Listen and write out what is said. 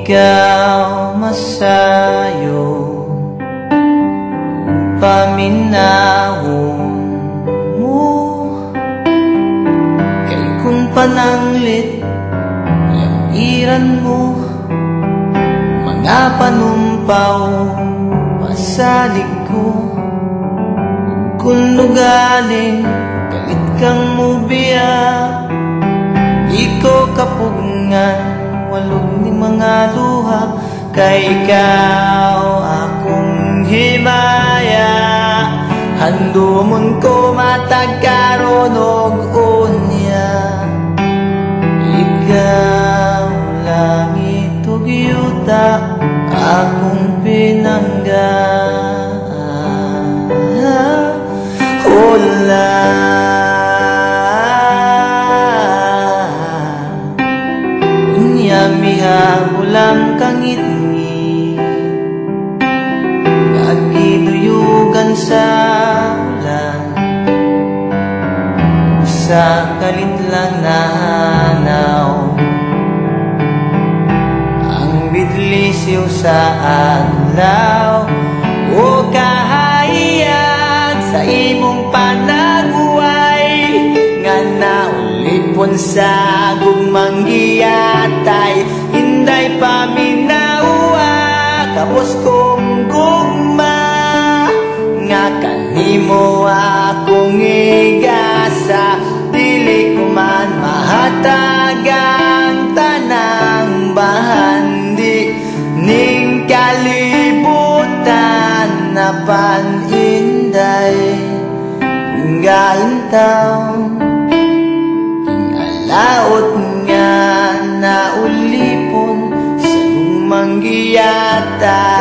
ikaw masayo paminahon mo kay kung pananglit yung iran mo mga panumpaw pasalig ko kung lugaling galit kang mubiya iko kapugngan walog ni mga luha kay ikaw akong himaya handumon ko matagkaron og unya ikaw langit ug yuta akong pinangga hola mihabulang kangitngi nagiduyugan sa ulan sa kalit lang nahanaw ang bidlisiw sa adlaw o kahayag sa imong panaguway nga naulipon sa gugmang giyatay hinday paminawa kapos kong gugma nga kanimo akong igasa dili ko man mahatagang tanang bahandi ning kalibutan na paninday hinggaintaw laot nga naulipon sa gugmang giyatay